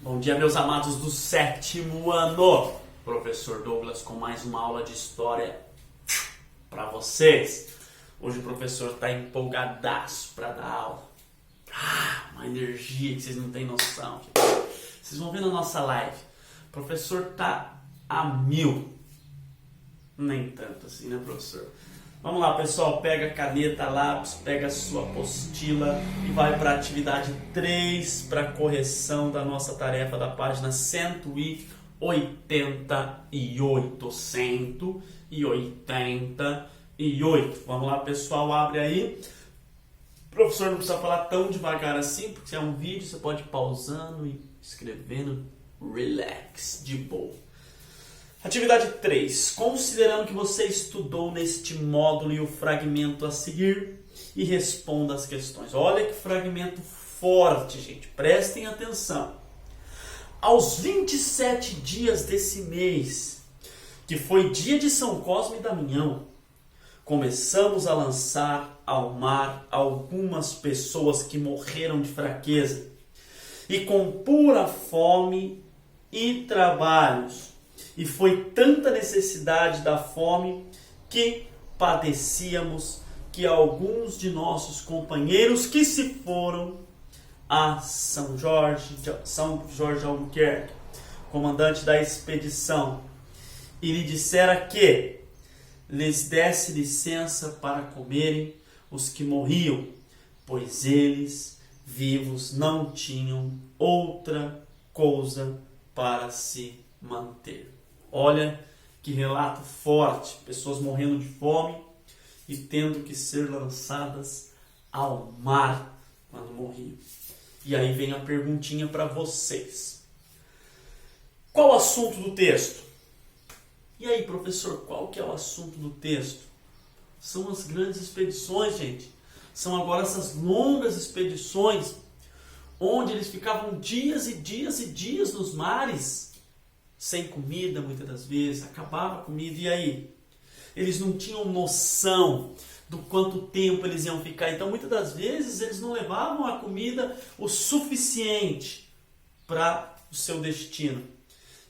Bom dia, meus amados do 7º ano. Professor Douglas com mais uma aula de história para vocês. Hoje o professor está empolgadaço para dar aula. Uma energia que vocês não têm noção. Vocês vão ver na nossa live. O professor tá a 1000. Nem tanto assim, né, professor? Vamos lá, pessoal. Pega a caneta, lápis, pega a sua apostila e vai para a atividade 3 para correção da nossa tarefa da página 188. 188. Vamos lá, pessoal. Abre aí. O professor não precisa falar tão devagar assim, porque se é um vídeo, você pode ir pausando e escrevendo. Relax, de boa. Atividade 3. Considerando que você estudou neste módulo e o fragmento a seguir, e responda as questões. Olha que fragmento forte, gente. Prestem atenção. Aos 27 dias desse mês, que foi dia de São Cosme e Damião, começamos a lançar ao mar algumas pessoas que morreram de fraqueza e com pura fome e trabalhos. E foi tanta necessidade da fome que padecíamos que alguns de nossos companheiros que se foram a São Jorge Albuquerque, comandante da expedição, e lhe dissera que lhes desse licença para comerem os que morriam, pois eles, vivos, não tinham outra coisa para se manter. Olha que relato forte, pessoas morrendo de fome e tendo que ser lançadas ao mar quando morriam. E aí vem a perguntinha para vocês. Qual o assunto do texto? E aí, professor, qual que é o assunto do texto? São as grandes expedições, gente. São agora essas longas expedições onde eles ficavam dias e dias e dias nos mares, sem comida muitas das vezes, acabava a comida, e aí? Eles não tinham noção do quanto tempo eles iam ficar, então muitas das vezes eles não levavam a comida o suficiente para o seu destino.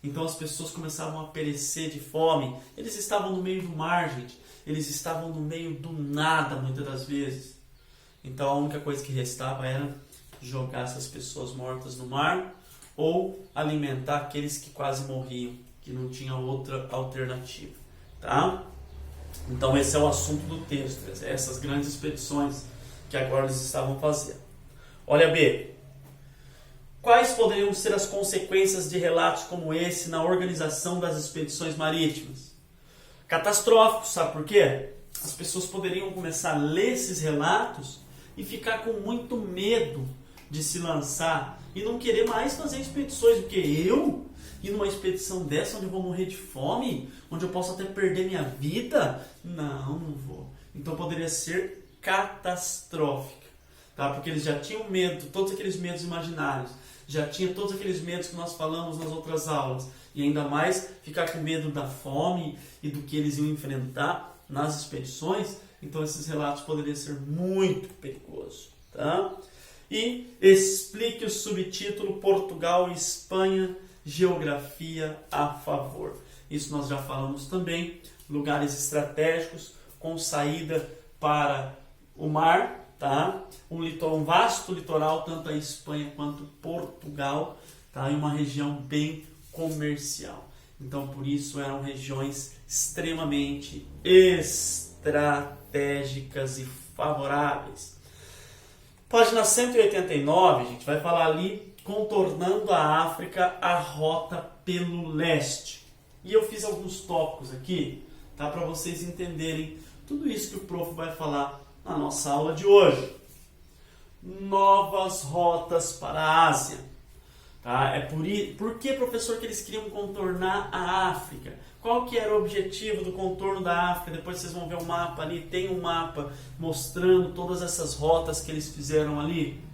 Então as pessoas começavam a perecer de fome. Eles estavam no meio do mar, gente. Eles estavam no meio do nada muitas das vezes. Então a única coisa que restava era jogar essas pessoas mortas no mar ou alimentar aqueles que quase morriam, que não tinha outra alternativa, tá? Então esse é o assunto do texto, essas grandes expedições que agora eles estavam fazendo. Olha B. Quais poderiam ser as consequências de relatos como esse na organização das expedições marítimas? Catastróficos, sabe por quê? As pessoas poderiam começar a ler esses relatos e ficar com muito medo de se lançar e não querer mais fazer expedições, porque eu ir numa expedição dessa onde eu vou morrer de fome, onde eu posso até perder minha vida, não vou. Então poderia ser catastrófica, tá? Porque eles já tinham medo, todos aqueles medos imaginários, já tinha todos aqueles medos que nós falamos nas outras aulas, e ainda mais ficar com medo da fome e do que eles iam enfrentar nas expedições. Então esses relatos poderiam ser muito perigosos, tá? E explique o subtítulo Portugal e Espanha, Geografia a favor. Isso nós já falamos também. Lugares estratégicos com saída para o mar, tá? Um vasto litoral, tanto a Espanha quanto Portugal, tá? E uma região bem comercial. Então, por isso, eram regiões extremamente estratégicas e favoráveis. Página 189, a gente vai falar ali, contornando a África, a rota pelo leste. E eu fiz alguns tópicos aqui, tá, para vocês entenderem tudo isso que o prof vai falar na nossa aula de hoje. Novas rotas para a Ásia. Tá? Por que, professor, que eles queriam contornar a África? Qual que era o objetivo do contorno da África? Depois vocês vão ver o mapa ali, tem um mapa mostrando todas essas rotas que eles fizeram ali.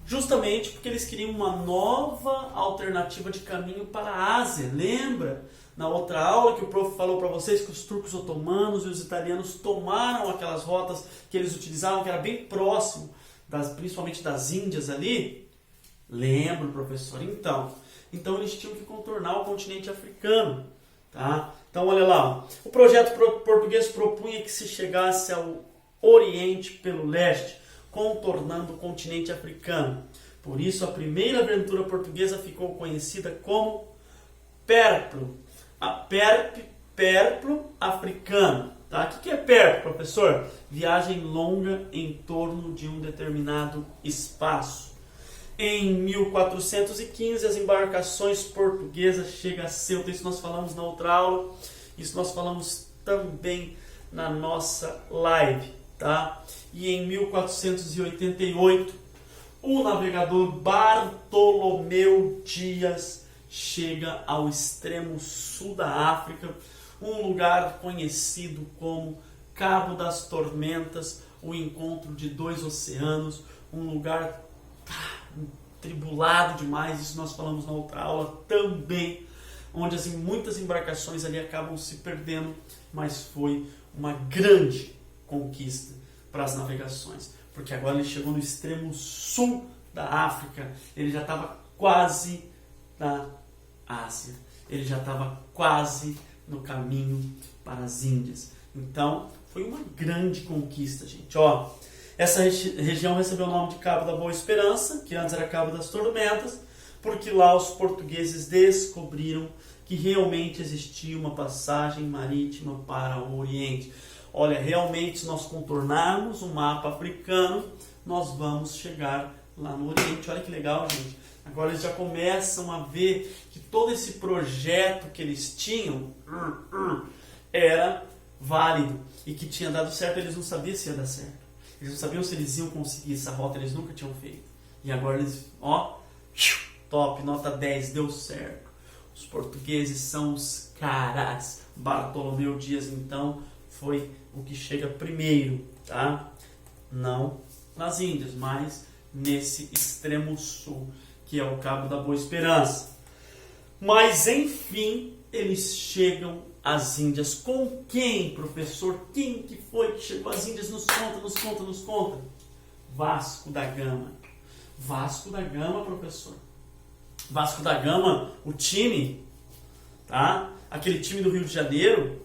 Justamente porque eles queriam uma nova alternativa de caminho para a Ásia. Lembra? Na outra aula que o prof falou para vocês que os turcos otomanos e os italianos tomaram aquelas rotas que eles utilizavam, que era bem próximo, principalmente das Índias ali. Lembro, professor. Então eles tinham que contornar o continente africano, tá? Então olha lá, o projeto português propunha que se chegasse ao Oriente pelo leste, contornando o continente africano. Por isso a primeira aventura portuguesa ficou conhecida como Périplo, Périplo africano. Tá? O que é périplo, professor? Viagem longa em torno de um determinado espaço. Em 1415, as embarcações portuguesas chegam a Ceuta. Isso nós falamos na outra aula. Isso nós falamos também na nossa live. Tá? E em 1488, o navegador Bartolomeu Dias chega ao extremo sul da África, um lugar conhecido como Cabo das Tormentas, o encontro de dois oceanos, um lugar tribulado demais, isso nós falamos na outra aula também, onde muitas embarcações ali acabam se perdendo, mas foi uma grande conquista para as navegações, porque agora ele chegou no extremo sul da África, ele já estava quase na Ásia, ele já estava quase no caminho para as Índias. Então, foi uma grande conquista, gente. Ó, essa região recebeu o nome de Cabo da Boa Esperança, que antes era Cabo das Tormentas, porque lá os portugueses descobriram que realmente existia uma passagem marítima para o Oriente. Olha, realmente, se nós contornarmos o mapa africano, nós vamos chegar lá no Oriente. Olha que legal, gente. Agora eles já começam a ver que todo esse projeto que eles tinham era válido e que tinha dado certo. Eles não sabiam se ia dar certo. Eles não sabiam se eles iam conseguir essa rota, eles nunca tinham feito. E agora eles, ó, top, nota 10, deu certo. Os portugueses são os caras. Bartolomeu Dias, então, foi o que chega primeiro, tá? Não nas Índias, mas nesse extremo sul, que é o Cabo da Boa Esperança. Mas, enfim, eles chegam às Índias. Com quem, professor? Quem que foi que chegou às Índias? Nos conta. Vasco da Gama. Vasco da Gama, professor. Vasco da Gama, o time, tá? Aquele time do Rio de Janeiro.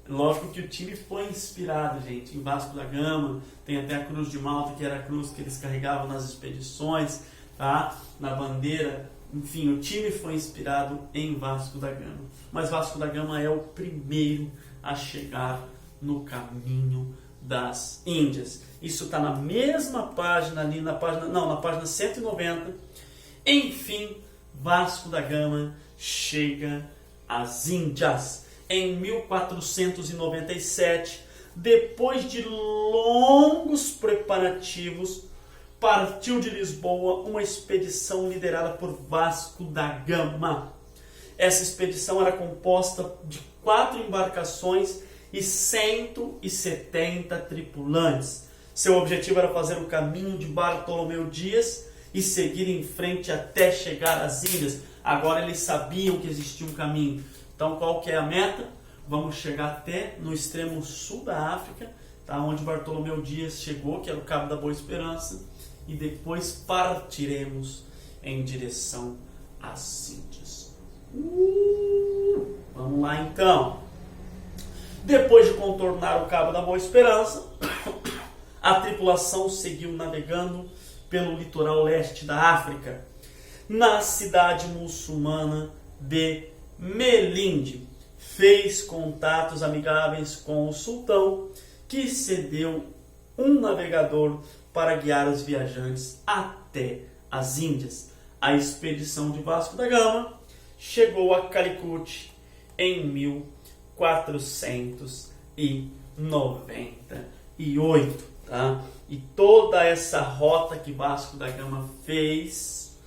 Lógico que o time foi inspirado, gente, em Vasco da Gama. Tem até a Cruz de Malta, que era a cruz que eles carregavam nas expedições, tá? Na bandeira. Enfim, o time foi inspirado em Vasco da Gama. Mas Vasco da Gama é o primeiro a chegar no caminho das Índias. Isso está na mesma página ali, na página 190. Enfim, Vasco da Gama chega às Índias. Em 1497, depois de longos preparativos, partiu de Lisboa uma expedição liderada por Vasco da Gama. Essa expedição era composta de 4 embarcações e 170 tripulantes. Seu objetivo era fazer o caminho de Bartolomeu Dias e seguir em frente até chegar às Índias. Agora eles sabiam que existia um caminho. Então, qual que é a meta? Vamos chegar até no extremo sul da África, tá? Onde Bartolomeu Dias chegou, que era o Cabo da Boa Esperança, e depois partiremos em direção às Índias. Vamos lá, então. Depois de contornar o Cabo da Boa Esperança, a tripulação seguiu navegando pelo litoral leste da África, na cidade muçulmana de Melinde. Fez contatos amigáveis com o sultão, que cedeu um navegador para guiar os viajantes até as Índias. A expedição de Vasco da Gama chegou a Calicut em 1498. Tá? E toda essa rota que Vasco da Gama fez,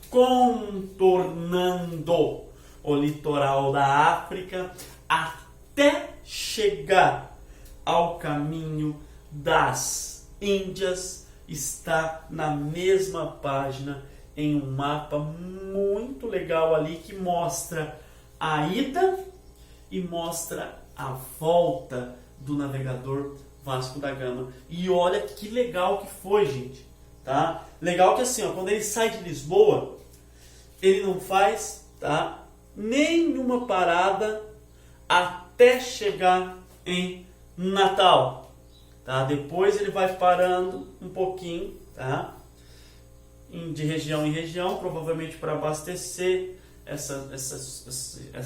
contornando o litoral da África até chegar ao caminho das Índias, está na mesma página em um mapa muito legal ali que mostra a ida e mostra a volta do navegador Vasco da Gama. E olha que legal que foi, gente. tá? Legal que assim, ó, quando ele sai de Lisboa, ele não faz, tá, nenhuma parada até chegar em Natal, tá? Depois ele vai parando um pouquinho, tá? De região em região, provavelmente para abastecer essas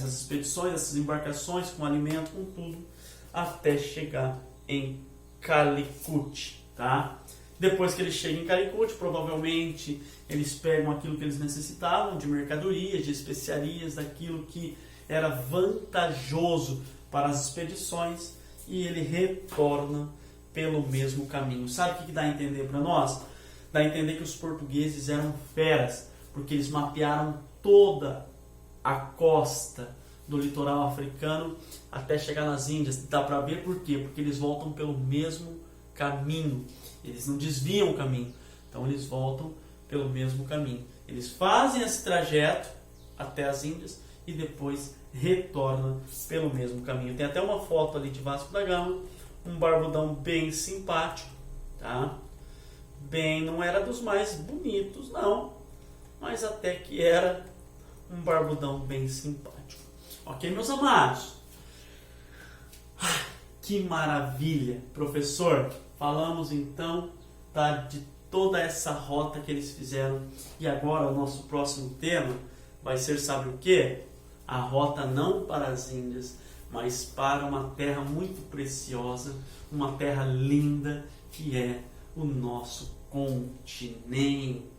expedições, essas embarcações com alimento, com tudo, até chegar em Calicut, tá? Depois que eles chegam em Calicut, provavelmente eles pegam aquilo que eles necessitavam de mercadorias, de especiarias, daquilo que era vantajoso para as expedições, e ele retorna pelo mesmo caminho. Sabe o que dá a entender para nós? Dá a entender que os portugueses eram feras, porque eles mapearam toda a costa do litoral africano até chegar nas Índias. Dá para ver por quê? Porque eles voltam pelo mesmo caminho. Eles não desviam o caminho. Então eles voltam pelo mesmo caminho. Eles fazem esse trajeto até as Índias e depois retornam pelo mesmo caminho. Tem até uma foto ali de Vasco da Gama, um barbudão bem simpático, tá? Bem, não era dos mais bonitos, não, mas até que era um barbudão bem simpático. Ok, meus amados? Que maravilha! Professor, falamos então, tá, de toda essa rota que eles fizeram. E agora o nosso próximo tema vai ser, sabe o quê? A rota não para as Índias, mas para uma terra muito preciosa, uma terra linda, que é o nosso continente.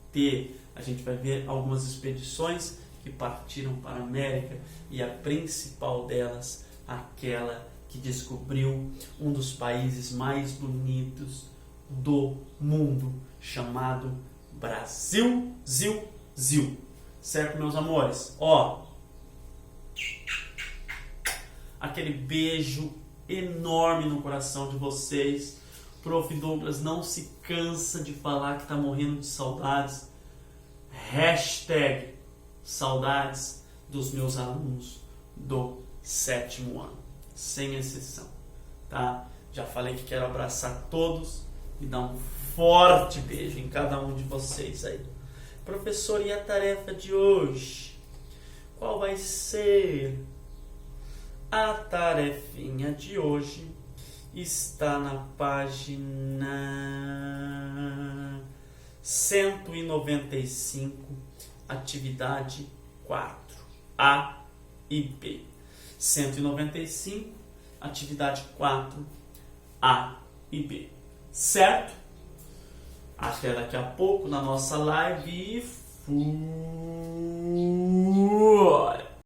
A gente vai ver algumas expedições que partiram para a América, e a principal delas, aquela que descobriu um dos países mais bonitos do mundo, chamado Brasil. Certo, meus amores? Ó, aquele beijo enorme no coração de vocês. Prof. Douglas não se cansa de falar que está morrendo de saudades. Hashtag saudades dos meus alunos do 7º ano, sem exceção, tá? Já falei que quero abraçar todos e dar um forte beijo em cada um de vocês aí. Professor, e a tarefa de hoje? Qual vai ser? A tarefinha de hoje está na página 195, atividade 4, A e B. 195, atividade 4, A e B. Certo? Até daqui a pouco na nossa live. Fui!